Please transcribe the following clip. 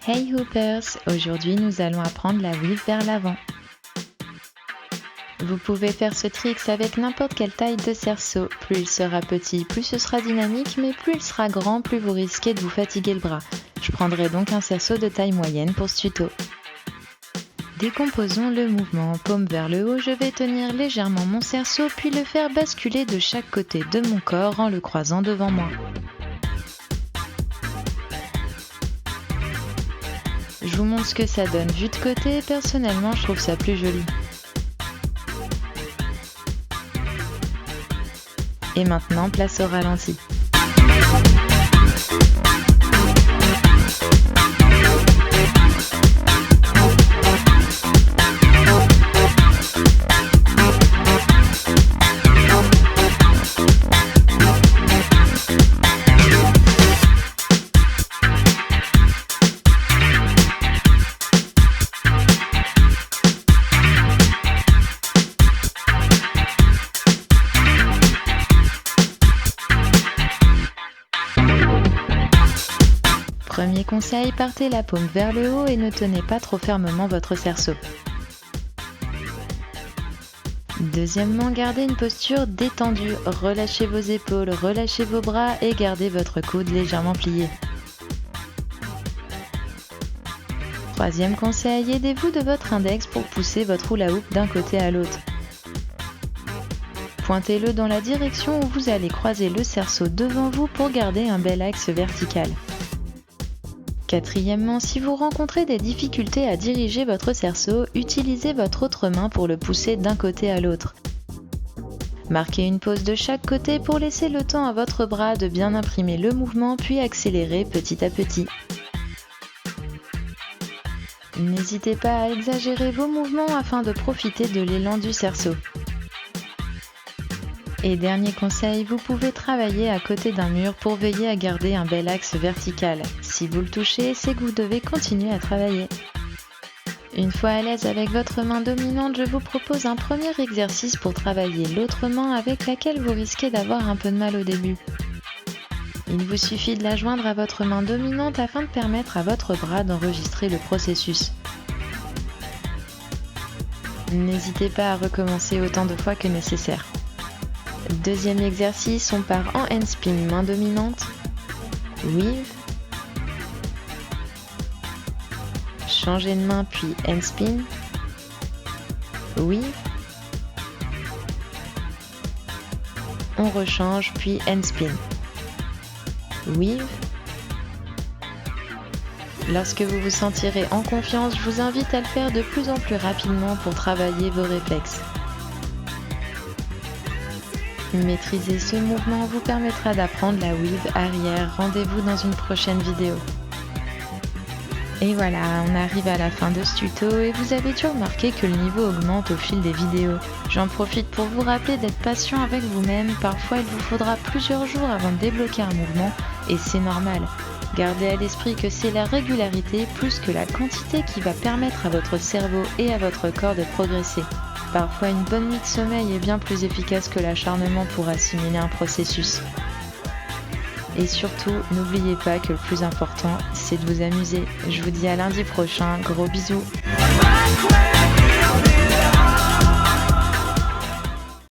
Hey Hoopers, aujourd'hui nous allons apprendre la weave vers l'avant. Vous pouvez faire ce trick avec n'importe quelle taille de cerceau. Plus il sera petit, plus ce sera dynamique, mais plus il sera grand, plus vous risquez de vous fatiguer le bras. Je prendrai donc un cerceau de taille moyenne pour ce tuto. Décomposons le mouvement. Paume vers le haut, je vais tenir légèrement mon cerceau puis le faire basculer de chaque côté de mon corps en le croisant devant moi. Je vous montre ce que ça donne vu de côté, personnellement je trouve ça plus joli. Et maintenant, place au ralenti. Premier conseil, partez la paume vers le haut et ne tenez pas trop fermement votre cerceau. Deuxièmement, gardez une posture détendue, relâchez vos épaules, relâchez vos bras et gardez votre coude légèrement plié. Troisième conseil, aidez-vous de votre index pour pousser votre hula hoop d'un côté à l'autre. Pointez-le dans la direction où vous allez croiser le cerceau devant vous pour garder un bel axe vertical. Quatrièmement, si vous rencontrez des difficultés à diriger votre cerceau, utilisez votre autre main pour le pousser d'un côté à l'autre. Marquez une pause de chaque côté pour laisser le temps à votre bras de bien imprimer le mouvement puis accélérer petit à petit. N'hésitez pas à exagérer vos mouvements afin de profiter de l'élan du cerceau. Et dernier conseil, vous pouvez travailler à côté d'un mur pour veiller à garder un bel axe vertical. Si vous le touchez, c'est que vous devez continuer à travailler. Une fois à l'aise avec votre main dominante, je vous propose un premier exercice pour travailler l'autre main avec laquelle vous risquez d'avoir un peu de mal au début. Il vous suffit de la joindre à votre main dominante afin de permettre à votre bras d'enregistrer le processus. N'hésitez pas à recommencer autant de fois que nécessaire. Deuxième exercice, on part en handspin, main dominante, weave, changer de main puis handspin, weave, on rechange puis handspin, weave. Lorsque vous vous sentirez en confiance, je vous invite à le faire de plus en plus rapidement pour travailler vos réflexes. Maîtriser ce mouvement vous permettra d'apprendre la weave arrière. Rendez-vous dans une prochaine vidéo. Et voilà, on arrive à la fin de ce tuto et vous avez dû remarquer que le niveau augmente au fil des vidéos. J'en profite pour vous rappeler d'être patient avec vous-même. Parfois, il vous faudra plusieurs jours avant de débloquer un mouvement et c'est normal. Gardez à l'esprit que c'est la régularité plus que la quantité qui va permettre à votre cerveau et à votre corps de progresser. Parfois, une bonne nuit de sommeil est bien plus efficace que l'acharnement pour assimiler un processus. Et surtout, n'oubliez pas que le plus important, c'est de vous amuser. Je vous dis à lundi prochain, gros bisous.